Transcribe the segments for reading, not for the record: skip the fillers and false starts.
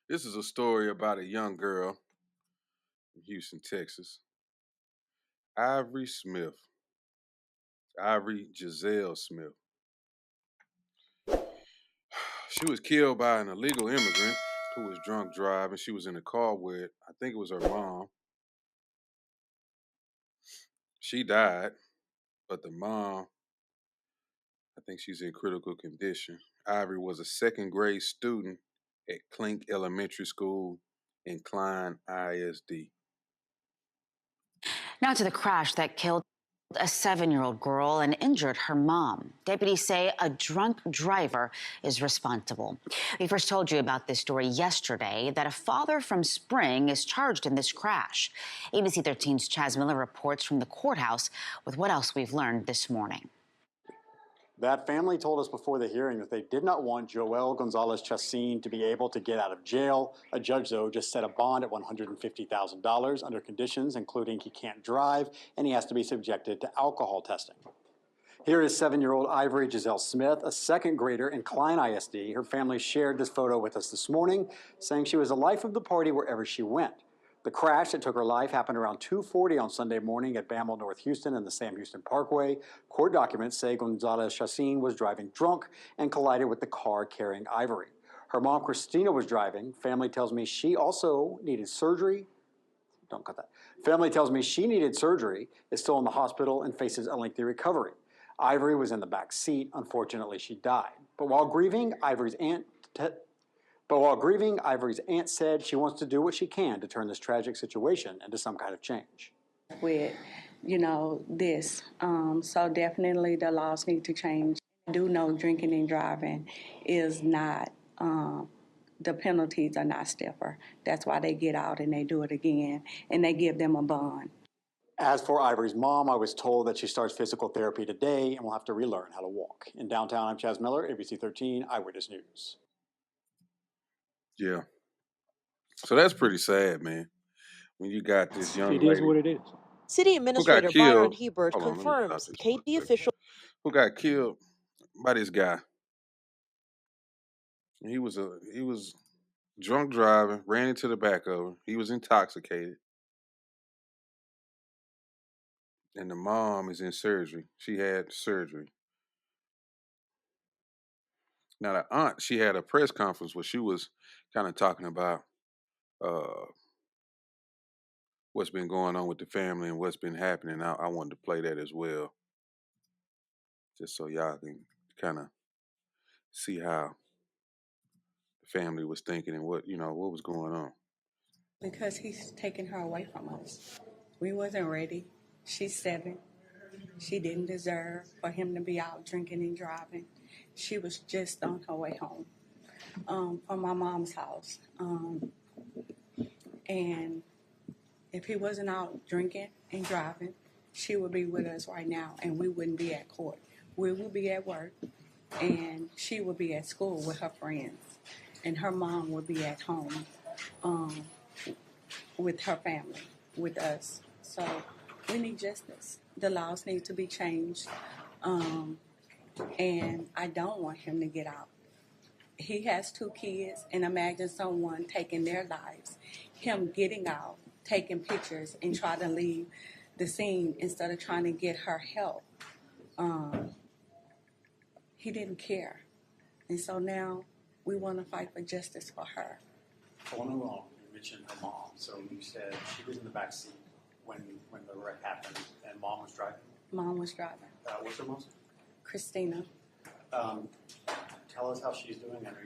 This is a story about a young girl in Houston, Texas, Ivory Smith, Ivory Giselle Smith. She was killed by an illegal immigrant who was drunk driving. She was in a car with, I think it was her mom. She died, but the mom, I think she's in critical condition. Ivory was a second grade student at Clink Elementary School in Klein ISD. Now to the crash that killed a 7-year-old girl and injured her mom. Deputies say a drunk driver is responsible. We first told you about this story yesterday, that a father from Spring is charged in this crash. ABC 13's Chaz Miller reports from the courthouse with what else we've learned this morning. That family told us before the hearing that they did not want Joel Gonzalez Chacin to be able to get out of jail. A judge, though, just set a bond at $150,000 under conditions including he can't drive and he has to be subjected to alcohol testing. Here is 7-year-old Ivory Giselle Smith, a second grader in Klein ISD. Her family shared this photo with us this morning, saying she was the life of the party wherever she went. The crash that took her life happened around 2:40 on Sunday morning at Bamel, North Houston and the Sam Houston Parkway. Court documents say Gonzalez Chacin was driving drunk and collided with the car carrying Ivory. Her mom, Christina, was driving. Family tells me she also needed surgery. Don't cut that. Family tells me she needed surgery, is still in the hospital, and faces a lengthy recovery. Ivory was in the back seat. Unfortunately, she died. But while grieving, Ivory's aunt said she wants to do what she can to turn this tragic situation into some kind of change. With, this. So definitely the laws need to change. I do know drinking and driving is not, the penalties are not stiffer. That's why they get out and they do it again, and they give them a bond. As for Ivory's mom, I was told that she starts physical therapy today and will have to relearn how to walk. In downtown, I'm Chaz Miller, ABC 13 Eyewitness News. Yeah. So that's pretty sad, man. When you got this young It is lady what it is. City who got Administrator Byron killed. Hebert Hold on, let me stop confirms this real Katy quick. officials. Who got killed by this guy. He was drunk driving, ran into the back of her. He was intoxicated. And the mom is in surgery. She had surgery. Now the aunt, she had a press conference where she was kind of talking about uh, what's been going on with the family and what's been happening. I wanted to play that as well, just so y'all can kind of see how the family was thinking and what was going on. Because he's taking her away from us. We wasn't ready. She's 7. She didn't deserve for him to be out drinking and driving. She was just on her way home from my mom's house. And if he wasn't out drinking and driving, she would be with us right now, and we wouldn't be at court. We would be at work, and she would be at school with her friends, and her mom would be at home with her family, with us. So we need justice. The laws need to be changed, and I don't want him to get out. He has 2 kids, and imagine someone taking their lives, him getting out, taking pictures, and try to leave the scene instead of trying to get her help. He didn't care. And so now we want to fight for justice for her. I want to you mentioned her mom. So you said she was in the back seat when the wreck happened, and mom was driving. Mom was driving. What's her mom's? Christina. Tell us how she's doing. I know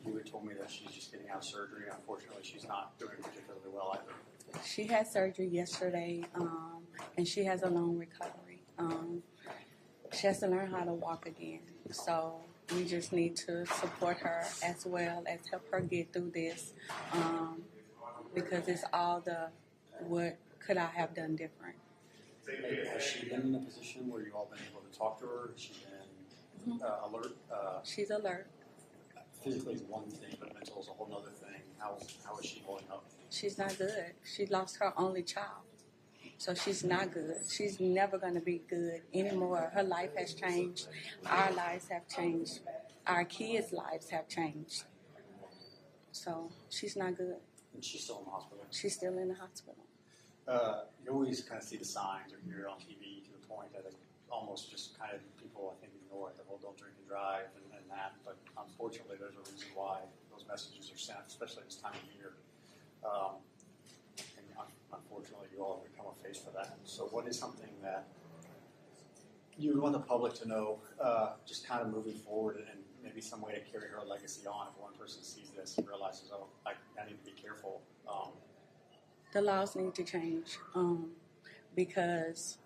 you had told me that she's just getting out of surgery. Unfortunately, she's not doing particularly well either. She had surgery yesterday, and she has a long recovery. She has to learn how to walk again. So we just need to support her as well as help her get through this, because it's all what could I have done different. Has she been in a position where you all been able to talk to her? Has she been alert? She's alert. Physically is one thing, but mental is a whole other thing. How is she holding up? She's not good. She lost her only child. So she's not good. She's never going to be good anymore. Her life has changed. Our lives have changed. Our kids' lives have changed. So she's not good. And she's still in the hospital. She's still in the hospital. You always kind of see the signs or hear it on TV to the point that it almost just kind of people, I think, ignore it. That, well, don't drink and drive and that. But unfortunately, there's a reason why those messages are sent, especially this time of year. And unfortunately, you all have become a face for that. So what is something that you would want the public to know, just kind of moving forward, and maybe some way to carry her legacy on? If one person sees this and realizes, oh, I need to be careful. The laws need to change because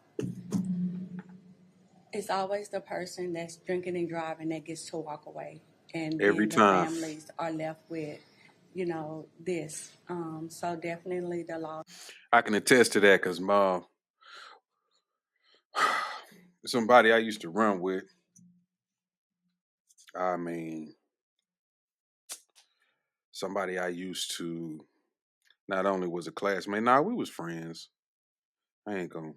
it's always the person that's drinking and driving that gets to walk away, and Every then the time. families are left with, this. So definitely the law. I can attest to that because mom, somebody I used to run with, I mean, somebody I used to not only was a classmate, nah, we was friends. I ain't gonna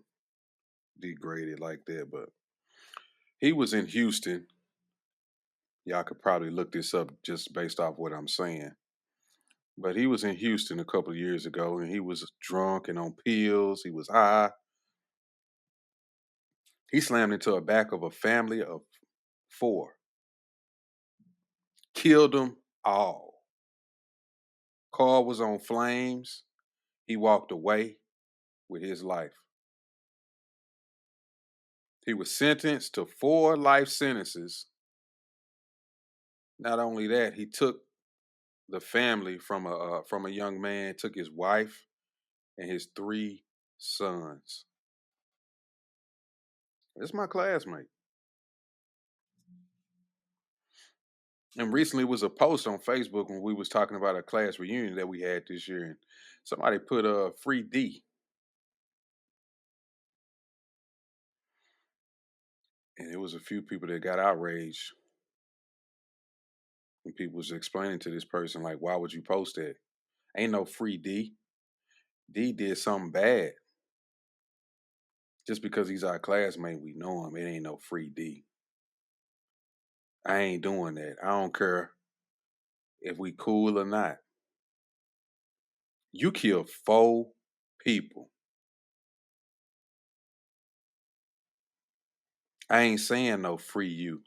degrade it like that, but he was in Houston. Y'all could probably look this up just based off what I'm saying. But he was in Houston a couple of years ago and he was drunk and on pills. He was high. He slammed into the back of a family of 4, killed them all. Car was on flames. He walked away with his life. He was sentenced to 4 life sentences. Not only that, he took the family from a young man, took his wife and his 3 sons. That's my classmate. And recently was a post on Facebook when we was talking about a class reunion that we had this year, and somebody put a free D, and it was a few people that got outraged. And people was explaining to this person like, "Why would you post that? Ain't no free D. D did something bad. Just because he's our classmate, we know him. It ain't no free D. I ain't doing that. I don't care if we cool or not. You killed 4 people. I ain't saying no free you.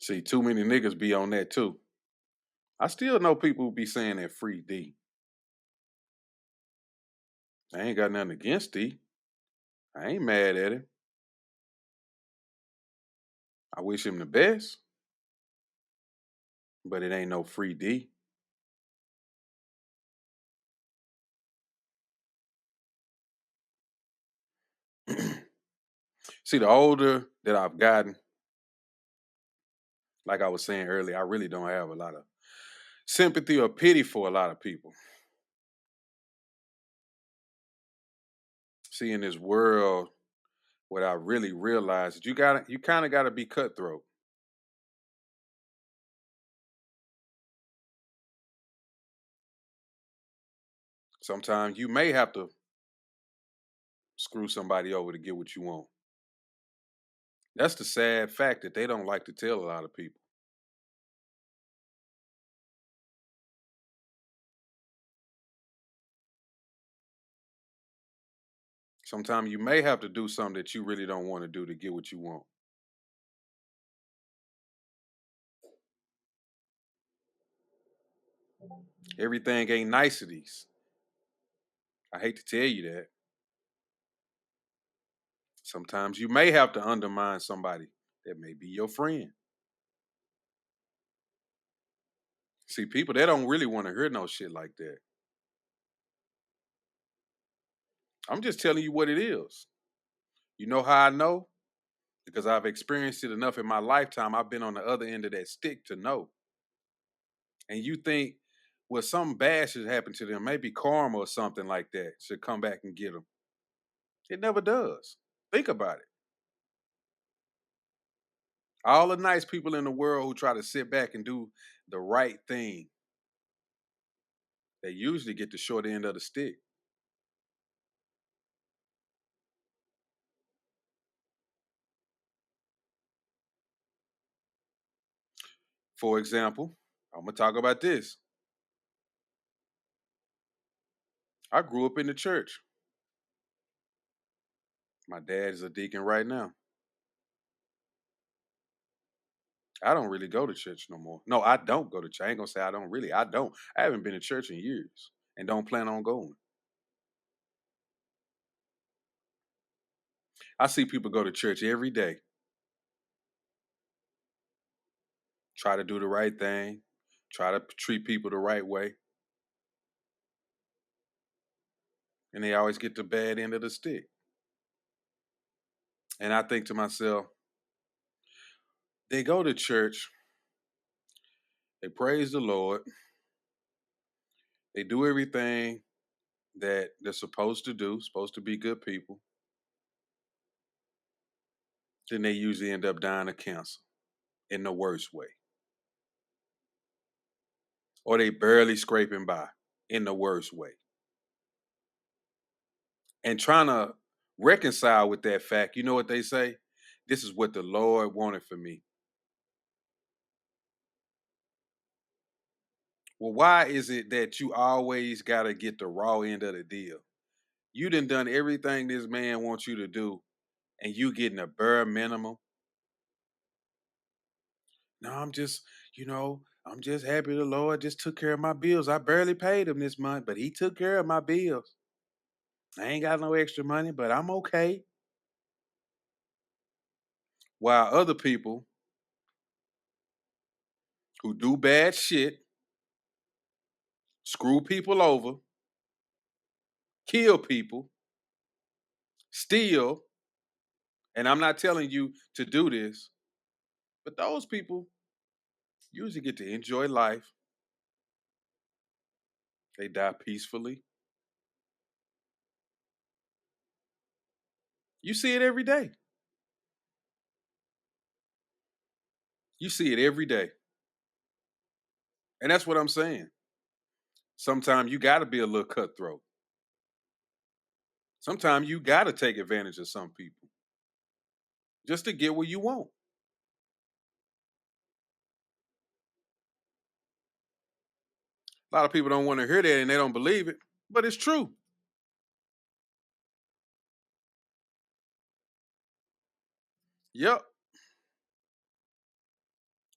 See, too many niggas be on that too. I still know people who be saying that free D. I ain't got nothing against D. I ain't mad at him. I wish him the best, but it ain't no free D. See, the older that I've gotten, like I was saying earlier, I really don't have a lot of sympathy or pity for a lot of people. See, in this world, what I really realized is you kind of gotta be cutthroat. Sometimes you may have to screw somebody over to get what you want. That's the sad fact that they don't like to tell a lot of people. Sometimes you may have to do something that you really don't want to do to get what you want. Everything ain't niceties. I hate to tell you that. Sometimes you may have to undermine somebody that may be your friend. See, people, they don't really want to hear no shit like that. I'm just telling you what it is. You know how I know? Because I've experienced it enough in my lifetime. I've been on the other end of that stick to know. And you think, well, something bad should happen to them. Maybe karma or something like that should come back and get them. It never does. Think about it. All the nice people in the world who try to sit back and do the right thing, they usually get the short end of the stick. For example, I'm gonna talk about this. I grew up in the church. My dad is a deacon right now. I don't really go to church no more. No, I don't go to church. I ain't gonna say I don't really. I don't. I haven't been to church in years and don't plan on going. I see people go to church every day, try to do the right thing, try to treat people the right way, and they always get the bad end of the stick. And I think to myself, they go to church, they praise the Lord, they do everything that they're supposed to do, supposed to be good people. Then they usually end up dying of cancer in the worst way. Or they barely scraping by in the worst way. And trying to reconcile with that fact, you know what they say? This is what the Lord wanted for me. Well, why is it that you always got to get the raw end of the deal? You done everything this man wants you to do, and you getting a bare minimum. No, I'm just happy the Lord just took care of my bills. I barely paid him this month, but he took care of my bills. I ain't got no extra money, but I'm okay. While other people who do bad shit, screw people over, kill people, steal, and I'm not telling you to do this, but those people usually get to enjoy life. They die peacefully. You see it every day. You see it every day. And that's what I'm saying. Sometimes you got to be a little cutthroat. Sometimes you got to take advantage of some people just to get what you want. A lot of people don't want to hear that and they don't believe it, but it's true. Yep.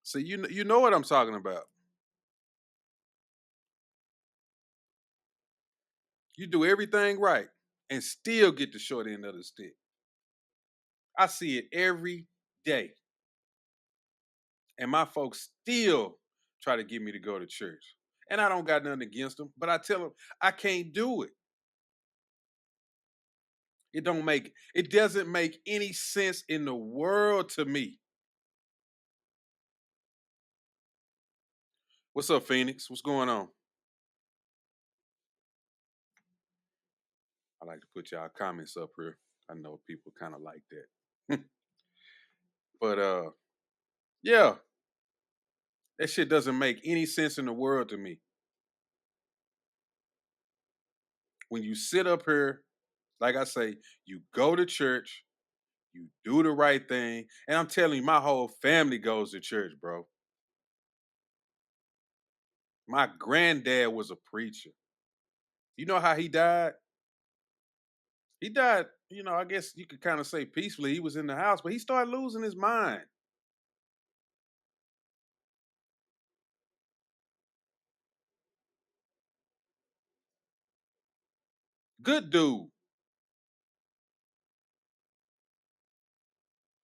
See, you know what I'm talking about. You do everything right and still get the short end of the stick. I see it every day. And my folks still try to get me to go to church. And I don't got nothing against them, but I tell them I can't do it. It doesn't make any sense in the world to me. What's up, Phoenix? What's going on? I like to put y'all comments up here. I know people kind of like that. But yeah, that shit doesn't make any sense in the world to me. When you sit up here, like I say, you go to church, you do the right thing, and I'm telling you, my whole family goes to church, bro. My granddad was a preacher. You know how he died? He died, I guess you could kind of say peacefully. He was in the house, but he started losing his mind. Good dude.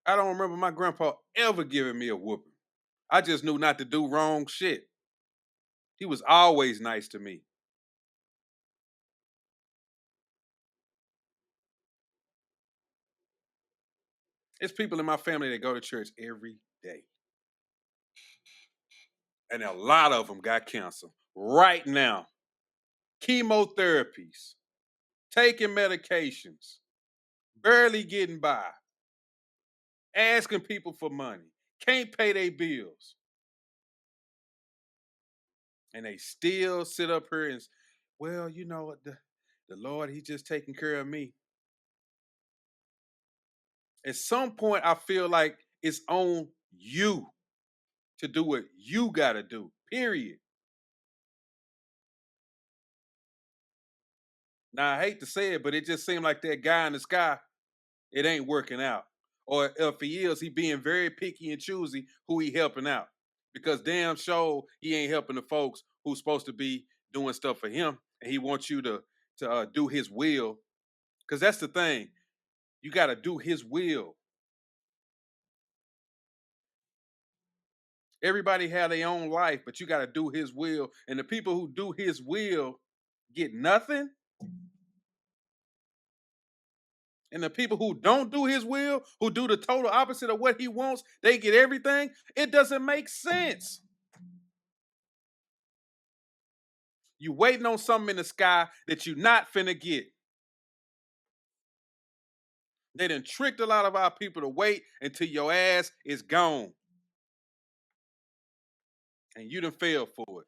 I don't remember my grandpa ever giving me a whooping. I just knew not to do wrong shit. He was always nice to me. It's people in my family that go to church every day. And a lot of them got cancer right now. Chemotherapies, taking medications, barely getting by, asking people for money, can't pay their bills. And they still sit up here and, well, the Lord, He's just taking care of me. At some point, I feel like it's on you to do what you got to do, period. Now, I hate to say it, but it just seemed like that guy in the sky, it ain't working out. Or if he is, he being very picky and choosy who he helping out. Because damn sure he ain't helping the folks who's supposed to be doing stuff for him. And he wants you to do his will. Because that's the thing. You got to do his will. Everybody have their own life, but you got to do his will. And the people who do his will get nothing. And the people who don't do his will, who do the total opposite of what he wants, they get everything. It doesn't make sense. You waiting on something in the sky that you not finna get. They done tricked a lot of our people to wait until your ass is gone. And you done failed for it.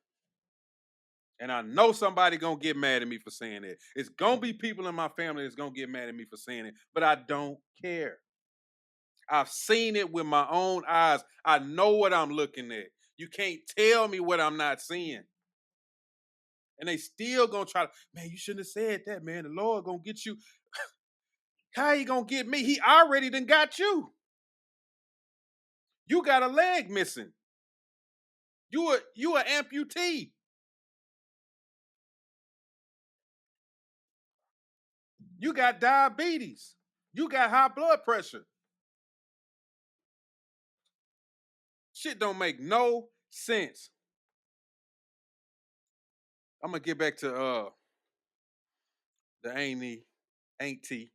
And I know somebody gonna get mad at me for saying that. It's gonna be people in my family that's gonna get mad at me for saying it, but I don't care. I've seen it with my own eyes. I know what I'm looking at. You can't tell me what I'm not seeing. And they still gonna try to, man, you shouldn't have said that, man. The Lord gonna get you. How he gonna get me? He already done got you. You got a leg missing. You an amputee. You got diabetes. You got high blood pressure. Shit don't make no sense. I'm gonna get back to the auntie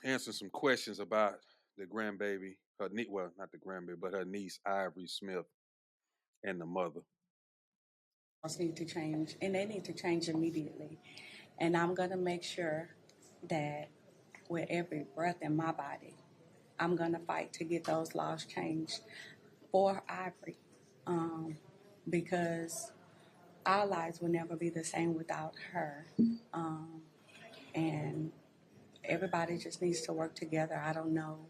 answering some questions about the grandbaby, her niece, well, not the grandbaby, but her niece Ivory Smith and the mother. Need to change, and they need to change immediately. And I'm going to make sure that with every breath in my body, I'm going to fight to get those laws changed for Ivory, because our lives will never be the same without her. And everybody just needs to work together. I don't know.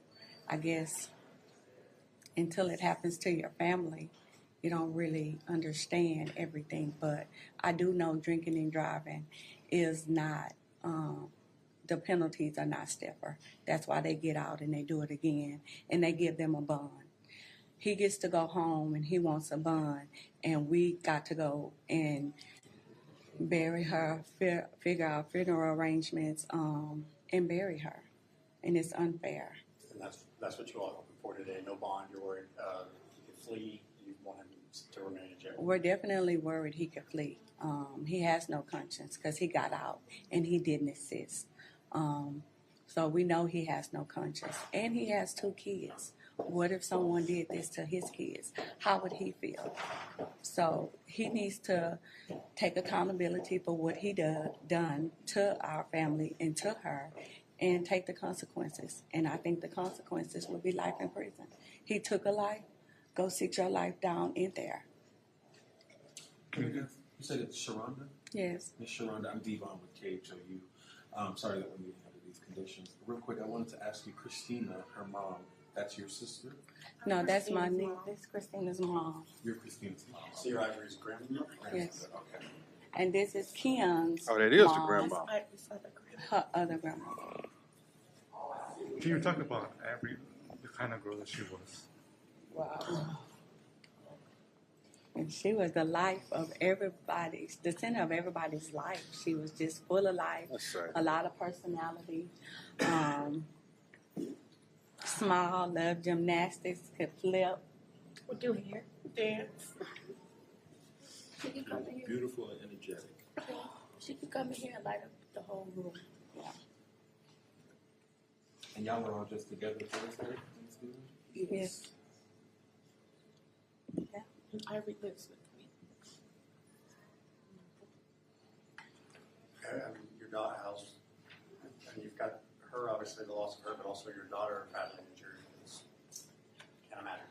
I guess until it happens to your family, you don't really understand everything. But I do know drinking and driving is not, the penalties are not stiffer. That's why they get out and they do it again, and they give them a bond. He gets to go home and he wants a bond, and we got to go and bury her, figure out funeral arrangements, and bury her. And it's unfair. And that's what you all are hoping for today. No bond. You're worried he could flee. You want him to remain in jail. We're definitely worried he could flee. He has no conscience because he got out and he didn't assist. So we know he has no conscience. And he has 2 kids. What if someone did this to his kids? How would he feel? So he needs to take accountability for what he done to our family and to her, and take the consequences. And I think the consequences would be life in prison. He took a life. Go sit your life down in there. You said it's Sharonda? Yes. Miss Sharonda, I'm Devon with KHOU. Sorry that we're meeting under these conditions. Real quick, I wanted to ask you, Christina, her mom, that's your sister? No, that's my niece. This is Christina's mom. You're Christina's mom. So you're Ivory's grandmother? Yes. Okay. And this is Kim's Oh, that is mom, the grandma. her other grandmother. Can you talk about Avery, the kind of girl that she was? Wow. And she was the life of everybody's, the center of everybody's life. She was just full of life, That's right. a lot of personality, smile, loved gymnastics, could flip. We do here. Dance. She could come in here. Beautiful and energetic. She could come in here and light up the whole room. Yeah. And y'all were all just together Thursday? Yes. Yeah. And Ivory lives with me. And your daughter, house, and you've got her, obviously the loss of her, but also your daughter badly injured. Can't imagine.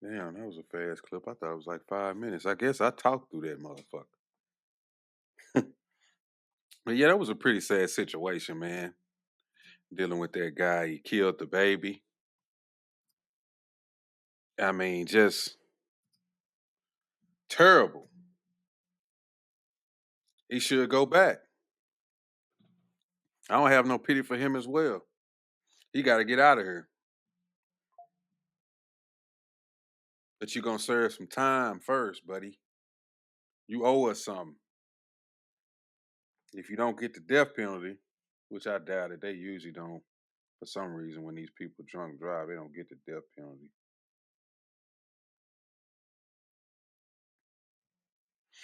Damn, that was a fast clip. I thought it was like 5 minutes. I guess I talked through that motherfucker. But yeah, that was a pretty sad situation, man. dealing with that guy. He killed the baby. I mean, just terrible. He should go back. I don't have no pity for him as well. He got to get out of here. But you're going to serve some time first, buddy. You owe us something. If you don't get the death penalty, which I doubt it, they usually don't, for some reason, when these people drunk drive, they don't get the death penalty.